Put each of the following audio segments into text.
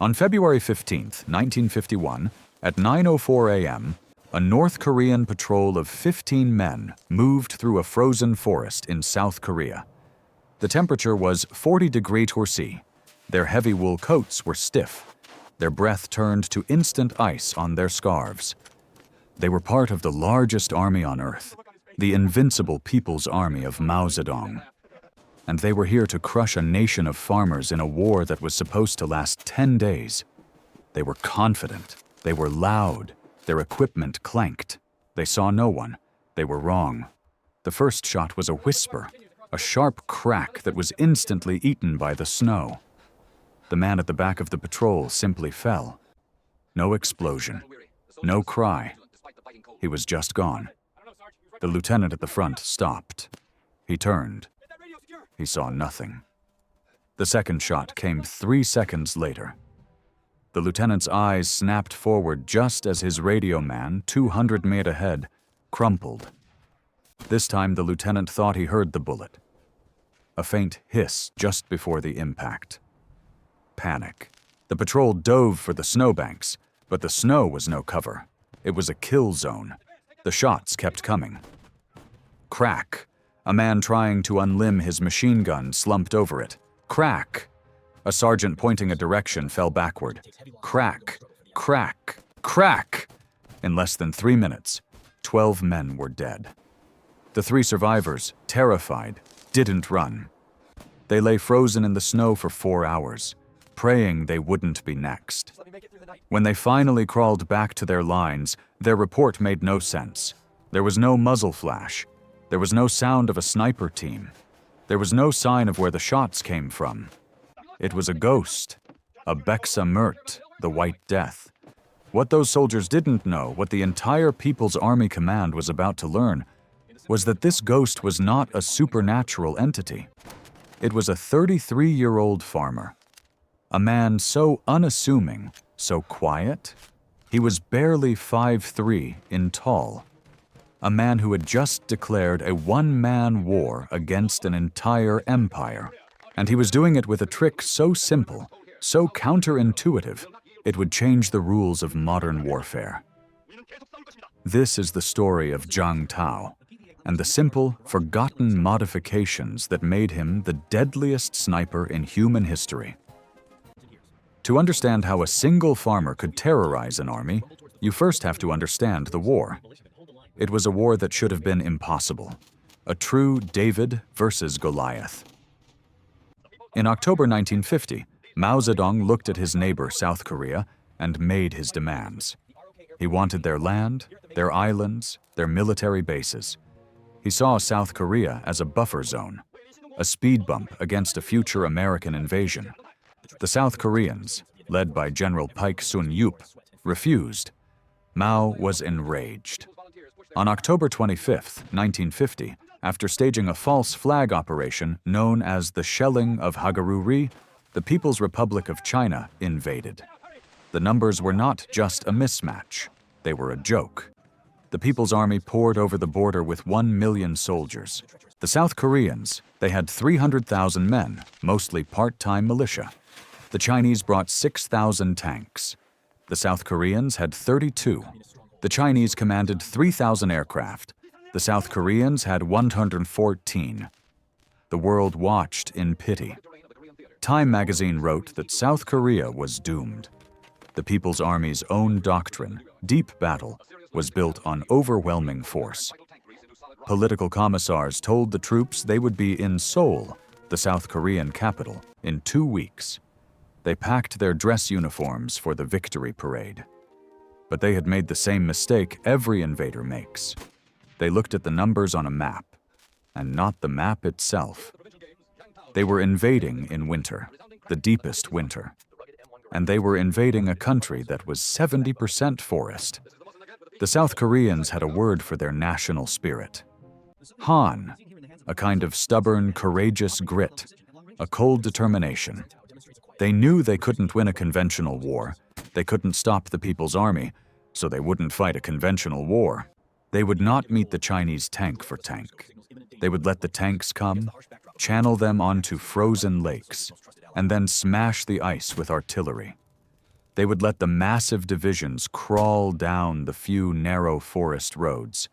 On February 15, 1951, at 9:04 a.m., a North Korean patrol of 15 men moved through a frozen forest in South Korea. The temperature was 40°C. Their heavy wool coats were stiff. Their breath turned to instant ice on their scarves. They were part of the largest army on earth, the invincible People's Army of Mao Zedong. And they were here to crush a nation of farmers in a war that was supposed to last 10 days. They were confident. They were loud. Their equipment clanked. They saw no one. They were wrong. The first shot was a whisper, a sharp crack that was instantly eaten by the snow. The man at the back of the patrol simply fell. No explosion. No cry. He was just gone. The lieutenant at the front stopped. He turned. He saw nothing. The second shot came 3 seconds later. The lieutenant's eyes snapped forward just as his radio man, 200 meters ahead, crumpled. This time the lieutenant thought he heard the bullet. A faint hiss just before the impact. Panic. The patrol dove for the snowbanks, but the snow was no cover. It was a kill zone. The shots kept coming. Crack. A man trying to unlimb his machine gun slumped over it. Crack. A sergeant pointing a direction fell backward. Crack. Crack. Crack. In less than 3 minutes, 12 men were dead. The 3 survivors, terrified, didn't run. They lay frozen in the snow for 4 hours, praying they wouldn't be next. When they finally crawled back to their lines, their report made no sense. There was no muzzle flash. There was no sound of a sniper team. There was no sign of where the shots came from. It was a ghost, a Beksa Mert, the White Death. What those soldiers didn't know, what the entire People's Army Command was about to learn, was that this ghost was not a supernatural entity. It was a 33-year-old farmer. A man so unassuming, so quiet. He was barely 5'3" in tall. A man who had just declared a one-man war against an entire empire. And he was doing it with a trick so simple, so counterintuitive, it would change the rules of modern warfare. This is the story of Zhang Tao, and the simple, forgotten modifications that made him the deadliest sniper in human history. To understand how a single farmer could terrorize an army, you first have to understand the war. It was a war that should have been impossible. A true David versus Goliath. In October 1950, Mao Zedong looked at his neighbor South Korea and made his demands. He wanted their land, their islands, their military bases. He saw South Korea as a buffer zone, a speed bump against a future American invasion. The South Koreans, led by General Paik Sun-yup, refused. Mao was enraged. On October 25, 1950, after staging a false flag operation known as the Shelling of Hagaruri, the People's Republic of China invaded. The numbers were not just a mismatch, they were a joke. The People's Army poured over the border with 1 million soldiers. The South Koreans, they had 300,000 men, mostly part-time militia. The Chinese brought 6,000 tanks. The South Koreans had 32. The Chinese commanded 3,000 aircraft. The South Koreans had 114. The world watched in pity. Time magazine wrote that South Korea was doomed. The People's Army's own doctrine, deep battle, was built on overwhelming force. Political commissars told the troops they would be in Seoul, the South Korean capital, in 2 weeks. They packed their dress uniforms for the victory parade. But they had made the same mistake every invader makes. They looked at the numbers on a map, and not the map itself. They were invading in winter, the deepest winter. And they were invading a country that was 70% forest. The South Koreans had a word for their national spirit. Han, a kind of stubborn, courageous grit, a cold determination. They knew they couldn't win a conventional war. They couldn't stop the People's Army, so they wouldn't fight a conventional war. They would not meet the Chinese tank for tank. They would let the tanks come, channel them onto frozen lakes, and then smash the ice with artillery. They would let the massive divisions crawl down the few narrow forest roads,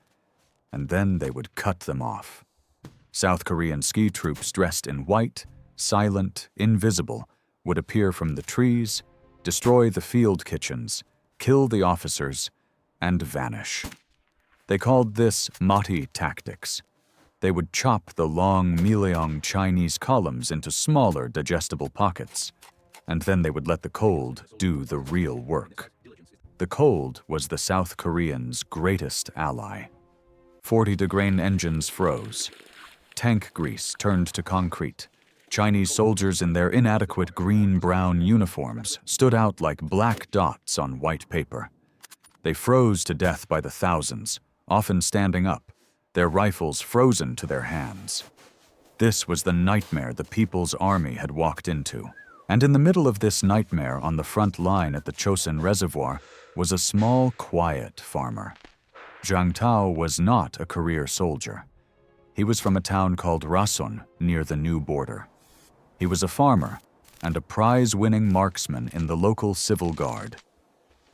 and then they would cut them off. South Korean ski troops dressed in white, silent, invisible, would appear from the trees, destroy the field kitchens, kill the officers, and vanish. They called this Mati tactics. They would chop the long Mileong Chinese columns into smaller, digestible pockets, and then they would let the cold do the real work. The cold was the South Koreans' greatest ally. 40-degree engines froze. Tank grease turned to concrete. Chinese soldiers in their inadequate green-brown uniforms stood out like black dots on white paper. They froze to death by the thousands, often standing up, their rifles frozen to their hands. This was the nightmare the People's Army had walked into. And in the middle of this nightmare on the front line at the Chosin Reservoir was a small, quiet farmer. Zhang Tao was not a career soldier. He was from a town called Rason near the new border. He was a farmer and a prize-winning marksman in the local civil guard.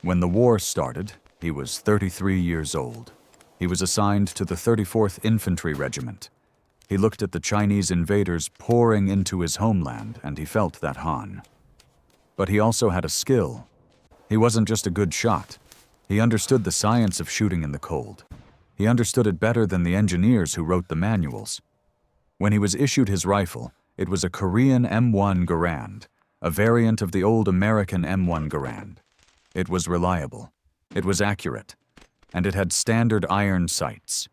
When the war started, he was 33 years old. He was assigned to the 34th Infantry Regiment. He looked at the Chinese invaders pouring into his homeland, and he felt that Han. But he also had a skill. He wasn't just a good shot. He understood the science of shooting in the cold. He understood it better than the engineers who wrote the manuals. When he was issued his rifle, it was a Korean M1 Garand, a variant of the old American M1 Garand. It was reliable. It was accurate. And it had standard iron sights.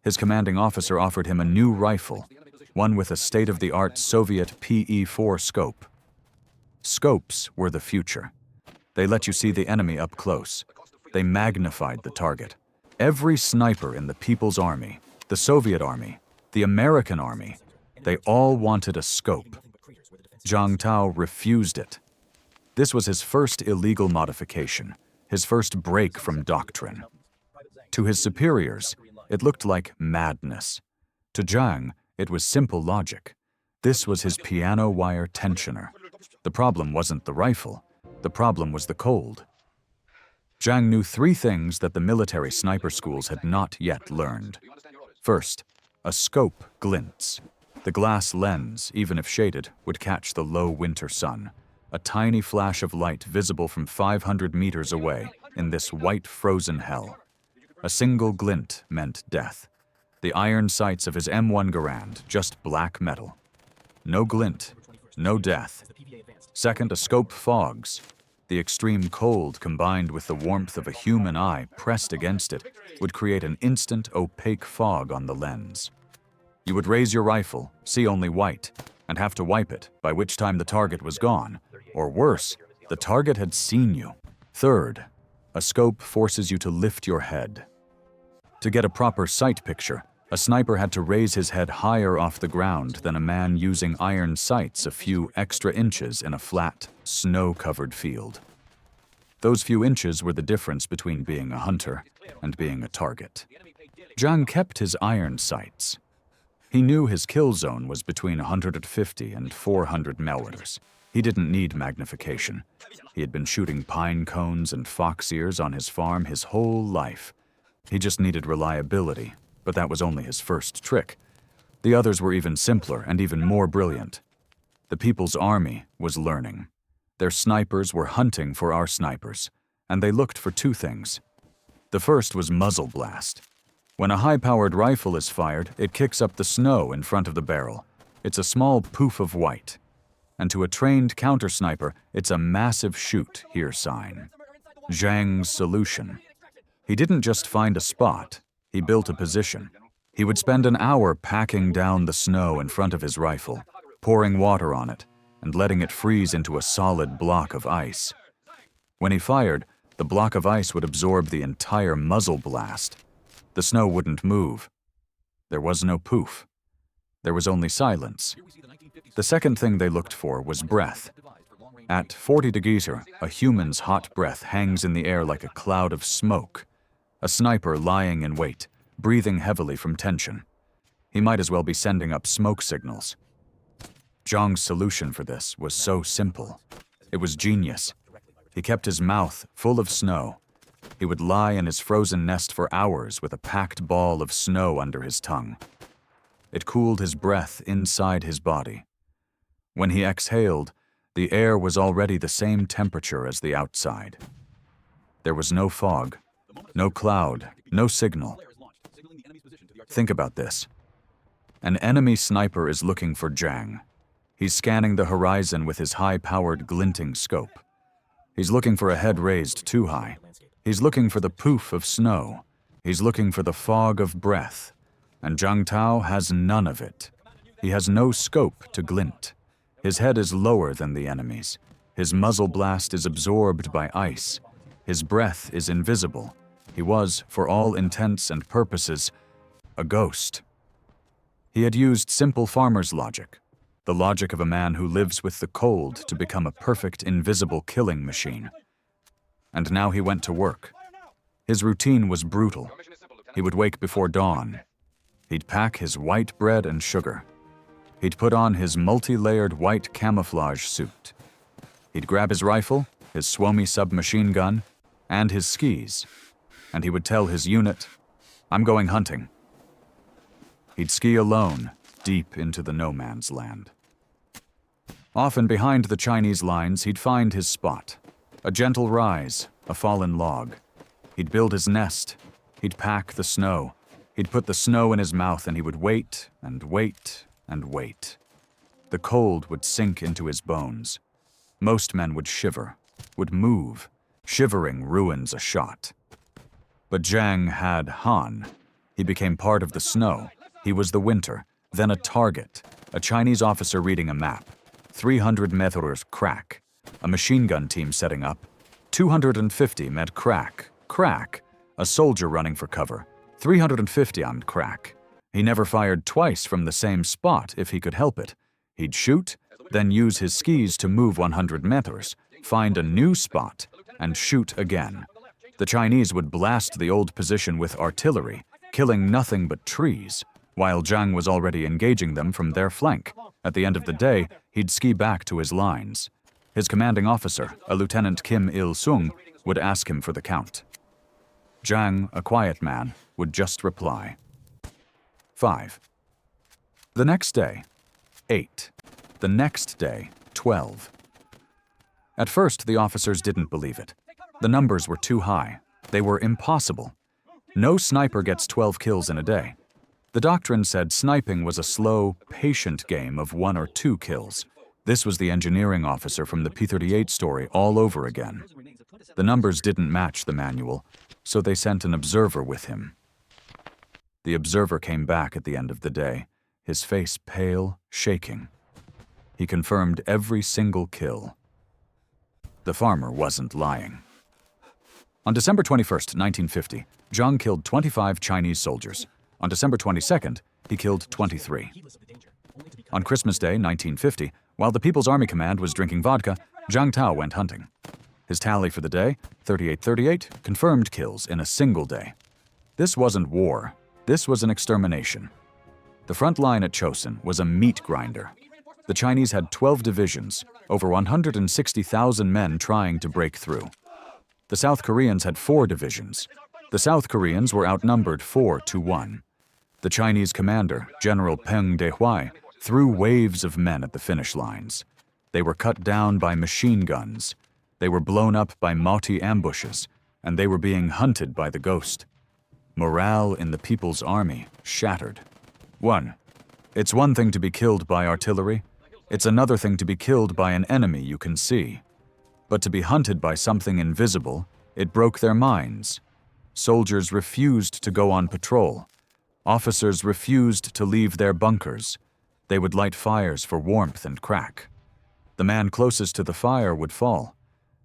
His commanding officer offered him a new rifle, one with a state-of-the-art Soviet PE-4 scope. Scopes were the future. They let you see the enemy up close. They magnified the target. Every sniper in the People's Army, the Soviet Army, the American Army, they all wanted a scope. Zhang Tao refused it. This was his first illegal modification, his first break from doctrine. To his superiors, it looked like madness. To Zhang, it was simple logic. This was his piano wire tensioner. The problem wasn't the rifle. The problem was the cold. Zhang knew three things that the military sniper schools had not yet learned. First, a scope glints. The glass lens, even if shaded, would catch the low winter sun, a tiny flash of light visible from 500 meters away in this white frozen hell. A single glint meant death. The iron sights of his M1 Garand, just black metal. No glint, no death. Second, a scope fogs. The extreme cold combined with the warmth of a human eye pressed against it would create an instant opaque fog on the lens. You would raise your rifle, see only white, and have to wipe it, by which time the target was gone. Or worse, the target had seen you. Third, a scope forces you to lift your head. To get a proper sight picture, a sniper had to raise his head higher off the ground than a man using iron sights a few extra inches in a flat, snow-covered field. Those few inches were the difference between being a hunter and being a target. Zhang kept his iron sights. He knew his kill zone was between 150 and 400 milliliters. He didn't need magnification. He had been shooting pine cones and fox ears on his farm his whole life. He just needed reliability, but that was only his first trick. The others were even simpler and even more brilliant. The People's Army was learning. Their snipers were hunting for our snipers, and they looked for two things. The first was muzzle blast. When a high-powered rifle is fired, it kicks up the snow in front of the barrel. It's a small poof of white. And to a trained counter-sniper, it's a massive shoot here sign. Zhang's solution. He didn't just find a spot, he built a position. He would spend an hour packing down the snow in front of his rifle, pouring water on it, and letting it freeze into a solid block of ice. When he fired, the block of ice would absorb the entire muzzle blast. The snow wouldn't move. There was no poof. There was only silence. The second thing they looked for was breath. At 40 degrees, a human's hot breath hangs in the air like a cloud of smoke. A sniper lying in wait, breathing heavily from tension. He might as well be sending up smoke signals. Zhang's solution for this was so simple. It was genius. He kept his mouth full of snow. He would lie in his frozen nest for hours with a packed ball of snow under his tongue. It cooled his breath inside his body. When he exhaled, the air was already the same temperature as the outside. There was no fog, no cloud, no signal. Think about this. An enemy sniper is looking for Zhang. He's scanning the horizon with his high-powered glinting scope. He's looking for a head raised too high. He's looking for the poof of snow. He's looking for the fog of breath. And Zhang Tao has none of it. He has no scope to glint. His head is lower than the enemy's. His muzzle blast is absorbed by ice. His breath is invisible. He was, for all intents and purposes, a ghost. He had used simple farmer's logic, the logic of a man who lives with the cold to become a perfect invisible killing machine. And now he went to work. His routine was brutal. He would wake before dawn. He'd pack his white bread and sugar. He'd put on his multi-layered white camouflage suit. He'd grab his rifle, his Suomi submachine gun, and his skis, and he would tell his unit, "I'm going hunting." He'd ski alone, deep into the no man's land. Often behind the Chinese lines, he'd find his spot. A gentle rise, a fallen log. He'd build his nest. He'd pack the snow. He'd put the snow in his mouth and he would wait and wait and wait. The cold would sink into his bones. Most men would shiver, would move. Shivering ruins a shot. But Zhang had Han. He became part of the snow. He was the winter, then a target, a Chinese officer reading a map, 300 meters crack, a machine gun team setting up, 250 met crack, a soldier running for cover, 350 on crack. He never fired twice from the same spot if he could help it. He'd shoot, then use his skis to move 100 meters, find a new spot, and shoot again. The Chinese would blast the old position with artillery, killing nothing but trees, while Zhang was already engaging them from their flank. At the end of the day, he'd ski back to his lines. His commanding officer, a Lieutenant Kim Il-sung, would ask him for the count. Zhang, a quiet man, would just reply, 5. The next day, 8. The next day, 12. At first, the officers didn't believe it. The numbers were too high. They were impossible. No sniper gets 12 kills in a day. The doctrine said sniping was a slow, patient game of 1 or 2 kills. This was the engineering officer from the P-38 story all over again. The numbers didn't match the manual, so they sent an observer with him. The observer came back at the end of the day, his face pale, shaking. He confirmed every single kill. The farmer wasn't lying. On December 21st, 1950, Zhang killed 25 Chinese soldiers. On December 22nd, he killed 23. On Christmas Day, 1950, while the People's Army Command was drinking vodka, Zhang Tao went hunting. His tally for the day, 3838, confirmed kills in a single day. This wasn't war. This was an extermination. The front line at Chosin was a meat grinder. The Chinese had 12 divisions, over 160,000 men trying to break through. The South Koreans had 4 divisions. The South Koreans were outnumbered 4-1. The Chinese commander, General Peng Dehuai, threw waves of men at the finish lines. They were cut down by machine guns. They were blown up by Maoti ambushes, and they were being hunted by the ghost. Morale in the People's Army shattered. 1. It's one thing to be killed by artillery. It's another thing to be killed by an enemy you can see. But to be hunted by something invisible, it broke their minds. Soldiers refused to go on patrol. Officers refused to leave their bunkers. They would light fires for warmth and crack. The man closest to the fire would fall.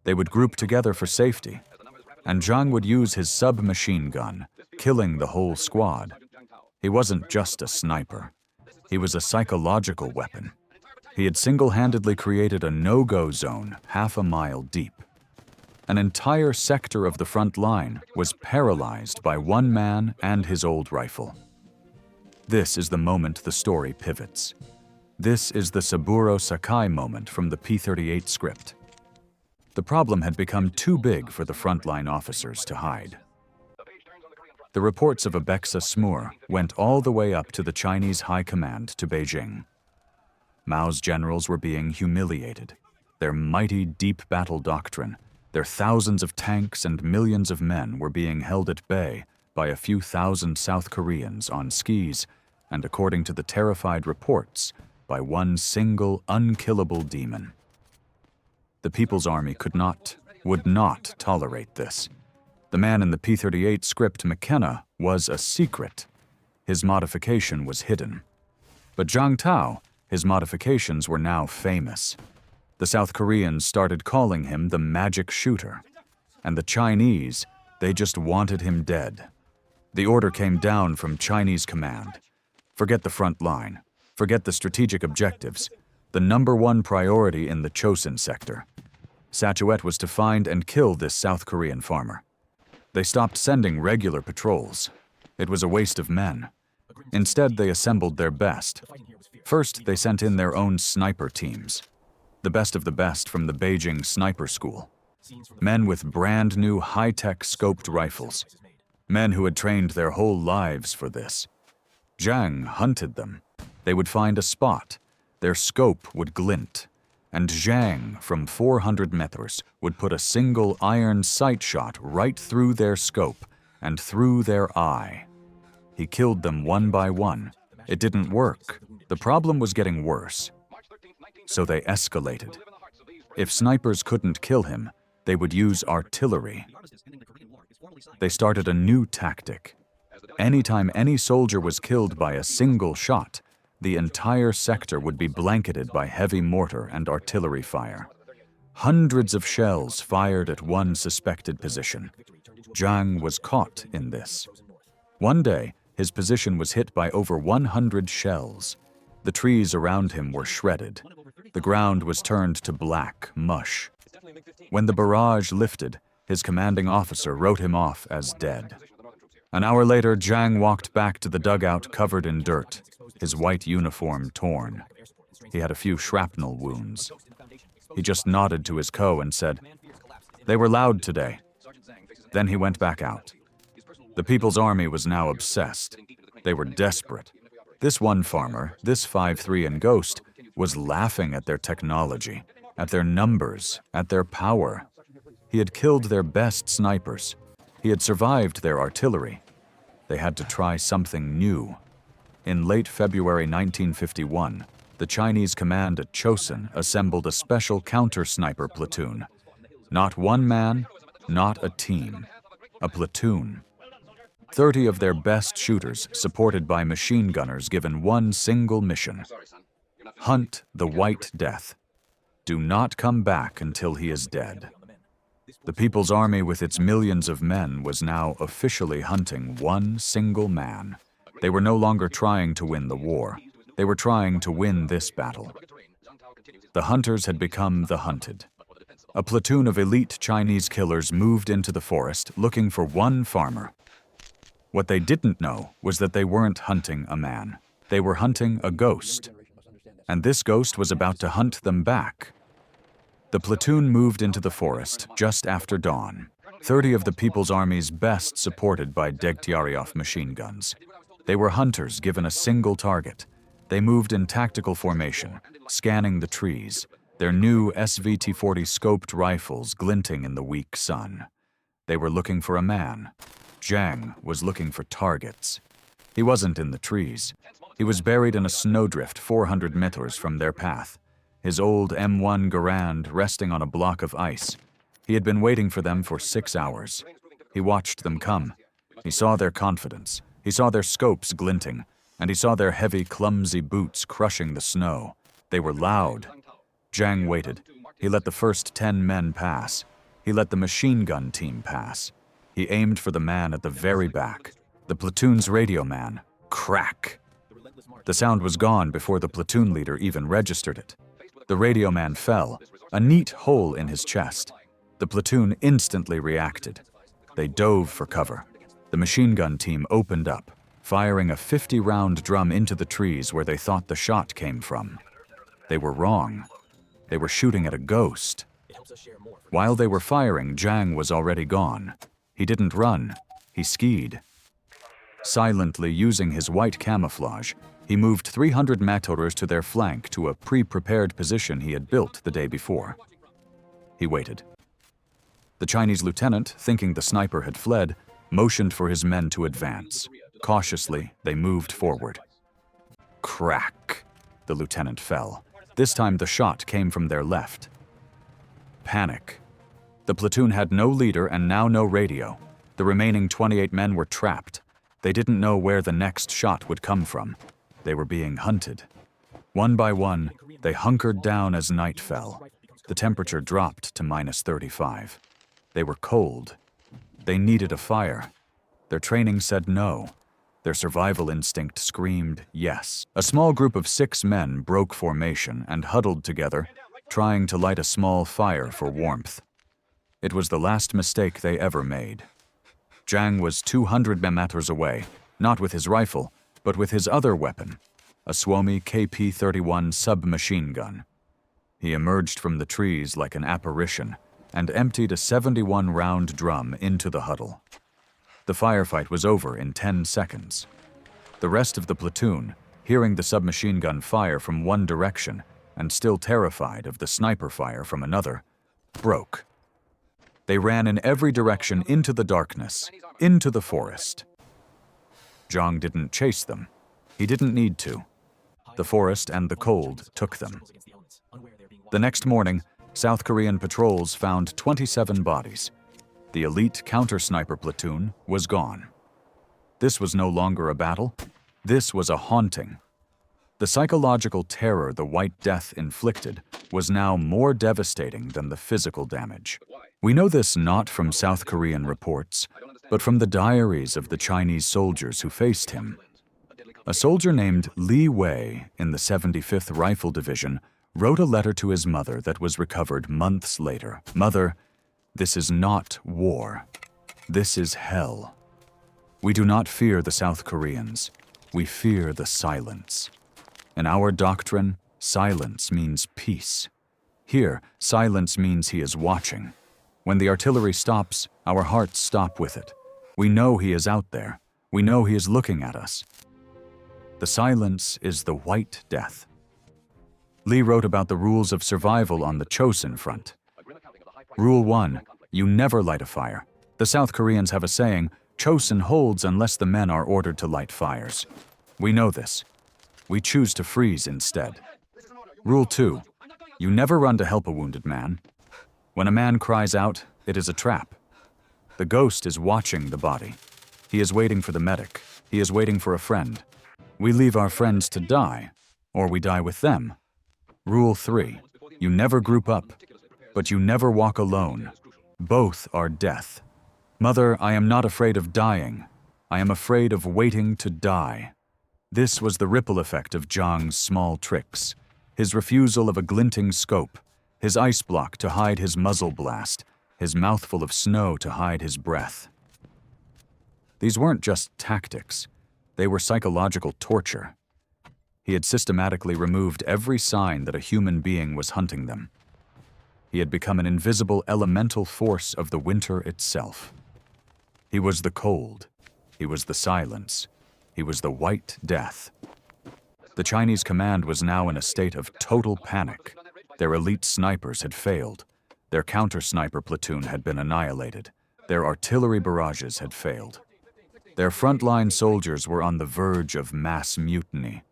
They would group together for safety. And Zhang would use his submachine gun, killing the whole squad. He wasn't just a sniper. He was a psychological weapon. He had single-handedly created a no-go zone half a mile deep. An entire sector of the front line was paralyzed by one man and his old rifle. This is the moment the story pivots. This is the Saburo Sakai moment from the P-38 script. The problem had become too big for the frontline officers to hide. The reports of Abexa Smur went all the way up to the Chinese high command to Beijing. Mao's generals were being humiliated. Their mighty deep battle doctrine, their thousands of tanks and millions of men were being held at bay by a few thousand South Koreans on skis, and according to the terrified reports, by one single unkillable demon. The People's Army would not tolerate this. The man in the P-38 script McKenna was a secret. His modification was hidden. But Zhang Tao, his modifications were now famous. The South Koreans started calling him the magic shooter. And the Chinese, they just wanted him dead. The order came down from Chinese command. Forget the front line. Forget the strategic objectives. The #1 priority in the Chosin sector. Sachuet was to find and kill this South Korean farmer. They stopped sending regular patrols. It was a waste of men. Instead, they assembled their best. First, they sent in their own sniper teams. The best of the best from the Beijing sniper school. Men with brand new high-tech scoped rifles. Men who had trained their whole lives for this. Zhang hunted them. They would find a spot. Their scope would glint. And Zhang, from 400 meters, would put a single iron sight shot right through their scope and through their eye. He killed them one by one. It didn't work. The problem was getting worse. So they escalated. If snipers couldn't kill him, they would use artillery. They started a new tactic. Anytime any soldier was killed by a single shot, the entire sector would be blanketed by heavy mortar and artillery fire. Hundreds of shells fired at one suspected position. Zhang was caught in this. One day, his position was hit by over 100 shells. The trees around him were shredded. The ground was turned to black mush. When the barrage lifted, his commanding officer wrote him off as dead. An hour later, Zhang walked back to the dugout covered in dirt, his white uniform torn. He had a few shrapnel wounds. He just nodded to his co and said, "They were loud today." Then he went back out. The People's Army was now obsessed. They were desperate. This one farmer, this 5'3" and Ghost, was laughing at their technology, at their numbers, at their power. He had killed their best snipers. He had survived their artillery. They had to try something new. In late February 1951, the Chinese command at Chosin assembled a special counter-sniper platoon. Not one man, not a team. A platoon. 30 of their best shooters, supported by machine gunners, given one single mission. Hunt the White Death. Do not come back until he is dead. The People's Army, with its millions of men, was now officially hunting one single man. They were no longer trying to win the war. They were trying to win this battle. The hunters had become the hunted. A platoon of elite Chinese killers moved into the forest looking for one farmer. What they didn't know was that they weren't hunting a man. They were hunting a ghost. And this ghost was about to hunt them back. The platoon moved into the forest just after dawn. 30 of the People's Army's best, supported by Degtyaryov machine guns. They were hunters given a single target. They moved in tactical formation, scanning the trees, their new SVT-40 scoped rifles glinting in the weak sun. They were looking for a man. Zhang was looking for targets. He wasn't in the trees. He was buried in a snowdrift 400 meters from their path, his old M1 Garand resting on a block of ice. He had been waiting for them for 6 hours. He watched them come. He saw their confidence. He saw their scopes glinting, and he saw their heavy, clumsy boots crushing the snow. They were loud. Zhang waited. He let the first 10 men pass. He let the machine gun team pass. He aimed for the man at the very back, the platoon's radio man. Crack! The sound was gone before the platoon leader even registered it. The radio man fell, a neat hole in his chest. The platoon instantly reacted. They dove for cover. The machine gun team opened up, firing a 50-round drum into the trees where they thought the shot came from. They were wrong. They were shooting at a ghost. While they were firing, Zhang was already gone. He didn't run, he skied. Silently using his white camouflage, he moved 300 meters to their flank to a pre-prepared position he had built the day before. He waited. The Chinese lieutenant, thinking the sniper had fled, motioned for his men to advance. Cautiously, they moved forward. Crack! The lieutenant fell. This time the shot came from their left. Panic. The platoon had no leader and now no radio. The remaining 28 men were trapped. They didn't know where the next shot would come from. They were being hunted. One by one, they hunkered down as night fell. The temperature dropped to -35. They were cold. They needed a fire. Their training said no. Their survival instinct screamed yes. A small group of 6 men broke formation and huddled together, trying to light a small fire for warmth. It was the last mistake they ever made. Zhang was 200 meters away, not with his rifle, but with his other weapon, a Suomi KP-31 submachine gun. He emerged from the trees like an apparition and emptied a 71-round drum into the huddle. The firefight was over in 10 seconds. The rest of the platoon, hearing the submachine gun fire from one direction and still terrified of the sniper fire from another, broke. They ran in every direction into the darkness, into the forest. Zhang didn't chase them. He didn't need to. The forest and the cold took them. The next morning, South Korean patrols found 27 bodies. The elite counter-sniper platoon was gone. This was no longer a battle. This was a haunting. The psychological terror the White Death inflicted was now more devastating than the physical damage. We know this not from South Korean reports, but from the diaries of the Chinese soldiers who faced him. A soldier named Li Wei in the 75th Rifle Division wrote a letter to his mother that was recovered months later. "Mother, this is not war. This is hell. We do not fear the South Koreans. We fear the silence. In our doctrine, silence means peace. Here, silence means he is watching. When the artillery stops, our hearts stop with it. We know he is out there. We know he is looking at us. The silence is the White Death." Lee wrote about the rules of survival on the Chosin front. Rule 1, you never light a fire. The South Koreans have a saying, Chosin holds unless the men are ordered to light fires. We know this. We choose to freeze instead. Rule 2, you never run to help a wounded man. When a man cries out, it is a trap. The ghost is watching the body. He is waiting for the medic. He is waiting for a friend. We leave our friends to die, or we die with them. Rule 3, you never group up, but you never walk alone. Both are death. Mother, I am not afraid of dying. I am afraid of waiting to die. This was the ripple effect of Zhang's small tricks. His refusal of a glinting scope, his ice block to hide his muzzle blast, his mouthful of snow to hide his breath. These weren't just tactics. They were psychological torture. He had systematically removed every sign that a human being was hunting them. He had become an invisible elemental force of the winter itself. He was the cold. He was the silence. He was the White Death. The Chinese command was now in a state of total panic. Their elite snipers had failed. Their counter-sniper platoon had been annihilated. Their artillery barrages had failed. Their frontline soldiers were on the verge of mass mutiny.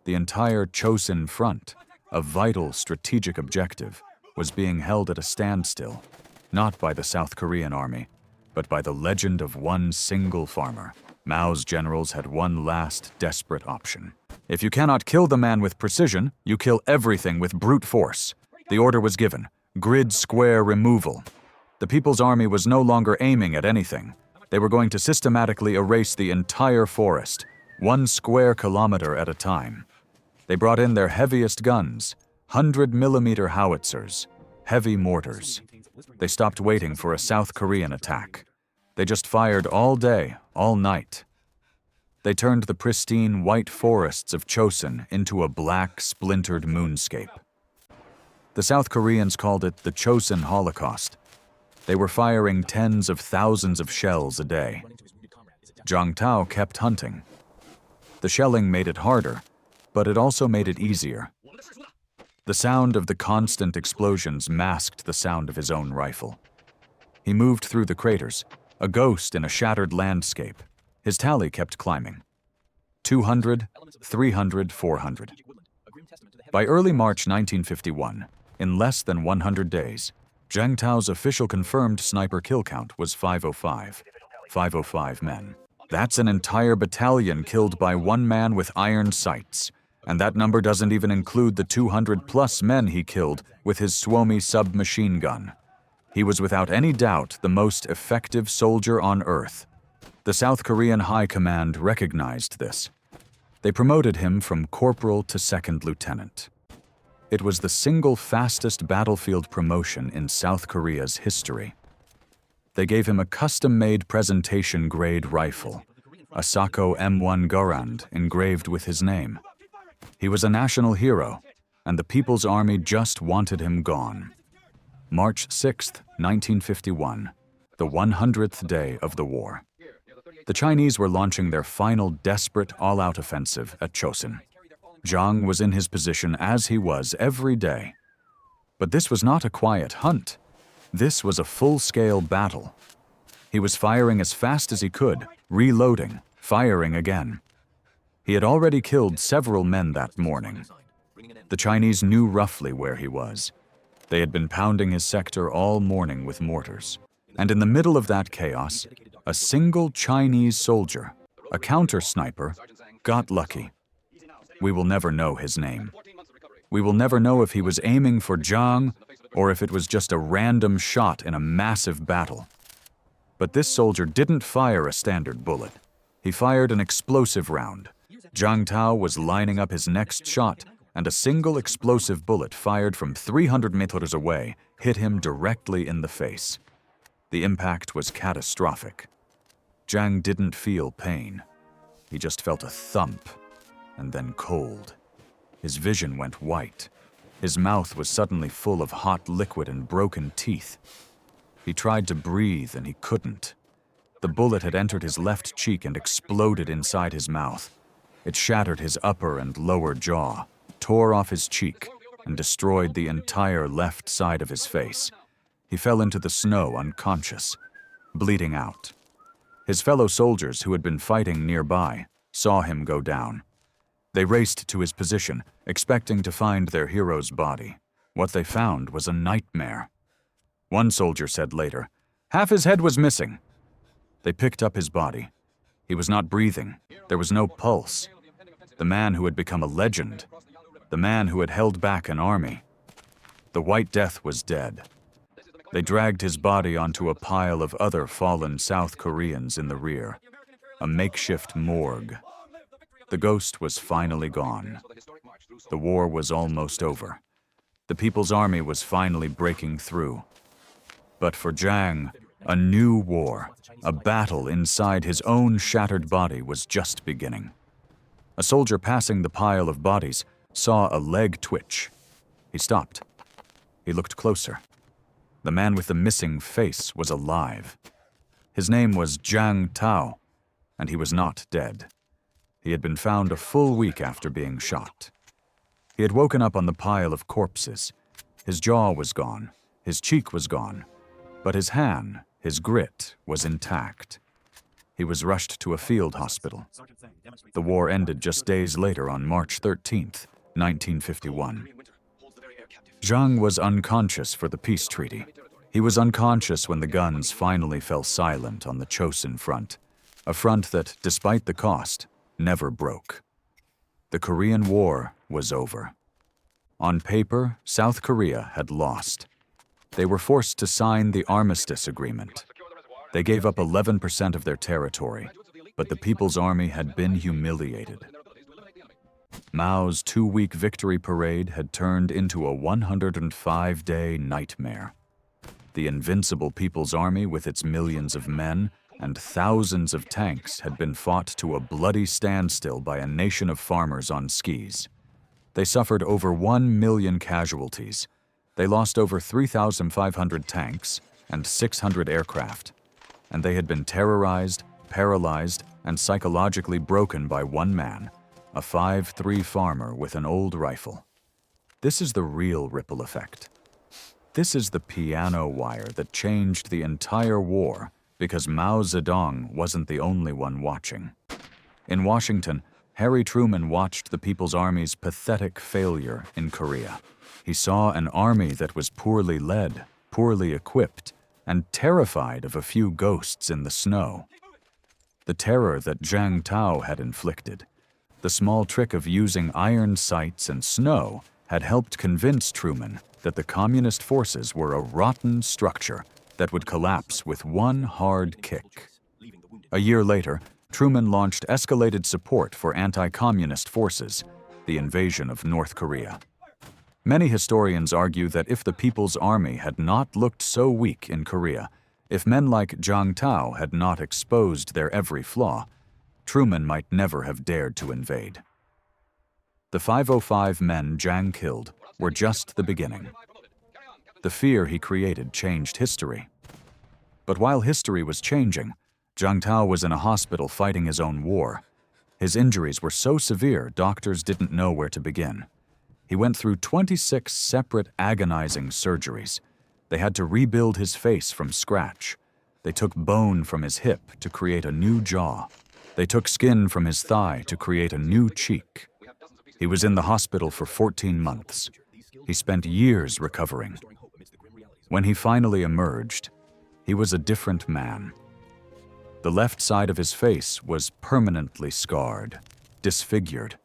The entire Chosin front, a vital strategic objective, was being held at a standstill, not by the South Korean army, but by the legend of one single farmer. Mao's generals had one last desperate option. If you cannot kill the man with precision, you kill everything with brute force. The order was given, grid square removal. The People's Army was no longer aiming at anything. They were going to systematically erase the entire forest, 1 square kilometer at a time. They brought in their heaviest guns, 100mm howitzers, heavy mortars. They stopped waiting for a South Korean attack. They just fired all day, all night. They turned the pristine white forests of Chosin into a black, splintered moonscape. The South Koreans called it the Chosin Holocaust, They were firing tens of thousands of shells a day. Zhang Tao kept hunting. The shelling made it harder, but it also made it easier. The sound of the constant explosions masked the sound of his own rifle. He moved through the craters, a ghost in a shattered landscape. His tally kept climbing. 200, 300, 400. By early March 1951, in less than 100 days, Zhang Tao's official confirmed sniper kill count was 505. 505 men. That's an entire battalion killed by one man with iron sights. And that number doesn't even include the 200-plus men he killed with his Suomi submachine gun. He was without any doubt the most effective soldier on Earth. The South Korean High Command recognized this. They promoted him from corporal to second lieutenant. It was the single fastest battlefield promotion in South Korea's history. They gave him a custom-made presentation-grade rifle, a Sako M1 Garand engraved with his name. He was a national hero, and the People's Army just wanted him gone. March 6, 1951, the 100th day of the war. The Chinese were launching their final desperate all-out offensive at Chosin. Zhang was in his position as he was every day. But this was not a quiet hunt. This was a full-scale battle. He was firing as fast as he could, reloading, firing again. He had already killed several men that morning. The Chinese knew roughly where he was. They had been pounding his sector all morning with mortars. And in the middle of that chaos, a single Chinese soldier, a counter-sniper, got lucky. We will never know his name. We will never know if he was aiming for Zhang or if it was just a random shot in a massive battle. But this soldier didn't fire a standard bullet. He fired an explosive round. Zhang Tao was lining up his next shot, and a single explosive bullet fired from 300 meters away hit him directly in the face. The impact was catastrophic. Zhang didn't feel pain. He just felt a thump, and then cold. His vision went white. His mouth was suddenly full of hot liquid and broken teeth. He tried to breathe, and he couldn't. The bullet had entered his left cheek and exploded inside his mouth. It shattered his upper and lower jaw, tore off his cheek, and destroyed the entire left side of his face. He fell into the snow unconscious, bleeding out. His fellow soldiers who had been fighting nearby saw him go down. They raced to his position, expecting to find their hero's body. What they found was a nightmare. One soldier said later, "Half his head was missing." They picked up his body. He was not breathing. There was no pulse. The man who had become a legend. The man who had held back an army. The White Death was dead. They dragged his body onto a pile of other fallen South Koreans in the rear. A makeshift morgue. The ghost was finally gone. The war was almost over. The People's Army was finally breaking through. But for Zhang, a new war, a battle inside his own shattered body was just beginning. A soldier passing the pile of bodies saw a leg twitch. He stopped. He looked closer. The man with the missing face was alive. His name was Zhang Tao, and he was not dead. He had been found a full week after being shot. He had woken up on the pile of corpses. His jaw was gone, his cheek was gone, but his hand, his grit, was intact. He was rushed to a field hospital. The war ended just days later on March 13th, 1951. Zhang was unconscious for the peace treaty. He was unconscious when the guns finally fell silent on the Chosin front, a front that, despite the cost, never broke. The Korean War was over. On paper, South Korea had lost. They were forced to sign the armistice agreement. They gave up 11% of their territory, but the People's Army had been humiliated. Mao's 2-week victory parade had turned into a 105-day nightmare. The invincible People's Army, with its millions of men and thousands of tanks, had been fought to a bloody standstill by a nation of farmers on skis. They suffered over 1 million casualties. They lost over 3,500 tanks, and 600 aircraft, and they had been terrorized, paralyzed, and psychologically broken by one man, a 5'3" farmer with an old rifle. This is the real ripple effect. This is the piano wire that changed the entire war because Mao Zedong wasn't the only one watching. In Washington, Harry Truman watched the People's Army's pathetic failure in Korea. He saw an army that was poorly led, poorly equipped, and terrified of a few ghosts in the snow. The terror that Jiang Tao had inflicted, the small trick of using iron sights and snow, had helped convince Truman that the communist forces were a rotten structure that would collapse with one hard kick. A year later, Truman launched escalated support for anti-communist forces, the invasion of North Korea. Many historians argue that if the People's Army had not looked so weak in Korea, if men like Jiang Tao had not exposed their every flaw, Truman might never have dared to invade. The 505 men Jiang killed were just the beginning. The fear he created changed history. But while history was changing, Jiang Tao was in a hospital fighting his own war. His injuries were so severe, doctors didn't know where to begin. He went through 26 separate agonizing surgeries. They had to rebuild his face from scratch. They took bone from his hip to create a new jaw. They took skin from his thigh to create a new cheek. He was in the hospital for 14 months. He spent years recovering. When he finally emerged, he was a different man. The left side of his face was permanently scarred, disfigured.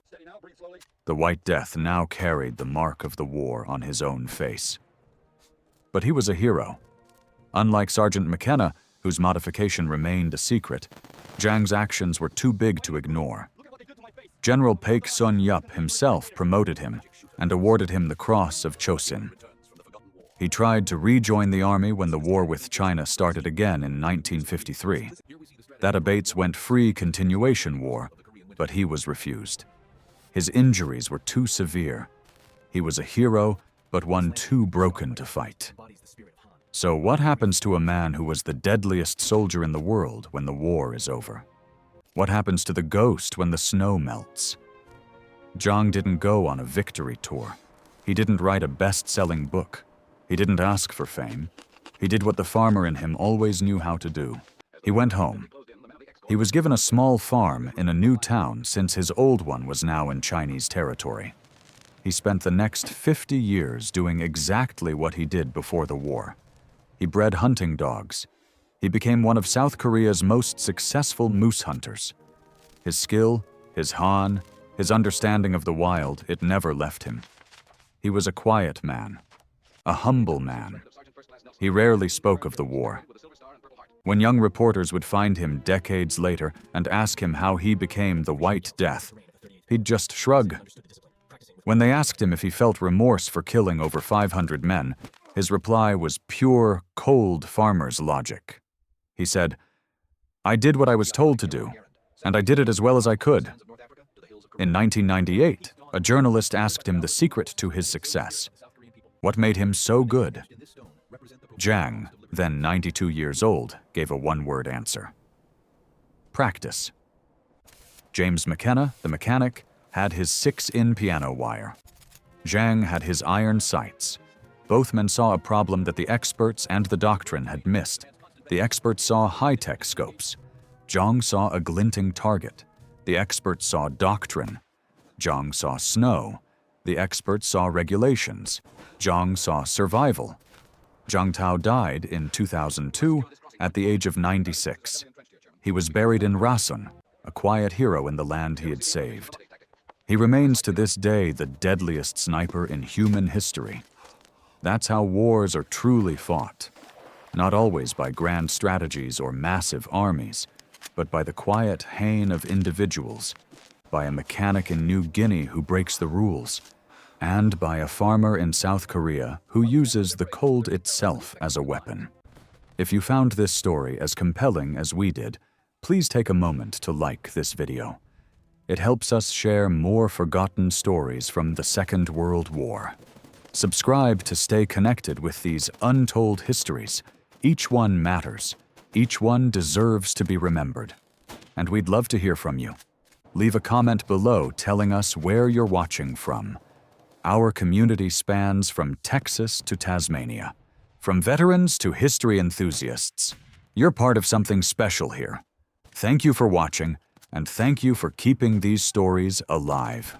The White Death now carried the mark of the war on his own face. But he was a hero. Unlike Sergeant McKenna, whose modification remained a secret, Jiang's actions were too big to ignore. General Paik Sun-yup himself promoted him and awarded him the Cross of Chosin. He tried to rejoin the army when the war with China started again in 1953. That abates went free continuation war, but he was refused. His injuries were too severe. He was a hero, but one too broken to fight. So what happens to a man who was the deadliest soldier in the world when the war is over? What happens to the ghost when the snow melts? Jiang didn't go on a victory tour. He didn't write a best-selling book. He didn't ask for fame. He did what the farmer in him always knew how to do. He went home. He was given a small farm in a new town since his old one was now in Chinese territory. He spent the next 50 years doing exactly what he did before the war. He bred hunting dogs. He became one of South Korea's most successful moose hunters. His skill, his han, his understanding of the wild, it never left him. He was a quiet man, a humble man. He rarely spoke of the war. When young reporters would find him decades later and ask him how he became the White Death, he'd just shrug. When they asked him if he felt remorse for killing over 500 men, his reply was pure, cold farmer's logic. He said, "I did what I was told to do, and I did it as well as I could." In 1998, a journalist asked him the secret to his success. What made him so good? Jiang, then 92 years old, gave a one-word answer. Practice. James McKenna, the mechanic, had his 6-in piano wire. Jiang had his iron sights. Both men saw a problem that the experts and the doctrine had missed. The experts saw high-tech scopes. Jiang saw a glinting target. The experts saw doctrine. Jiang saw snow. The experts saw regulations. Jiang saw survival. Jiang Tao died in 2002 at the age of 96. He was buried in Rasun, a quiet hero in the land he had saved. He remains to this day the deadliest sniper in human history. That's how wars are truly fought. Not always by grand strategies or massive armies, but by the quiet hane of individuals, by a mechanic in New Guinea who breaks the rules, and by a farmer in South Korea who uses the cold itself as a weapon. If you found this story as compelling as we did, please take a moment to like this video. It helps us share more forgotten stories from the Second World War. Subscribe to stay connected with these untold histories Each one matters. Each one deserves to be remembered. And we'd love to hear from you. Leave a comment below telling us where you're watching from. Our community spans from Texas to Tasmania. From veterans to history enthusiasts. You're part of something special here. Thank you for watching, and thank you for keeping these stories alive.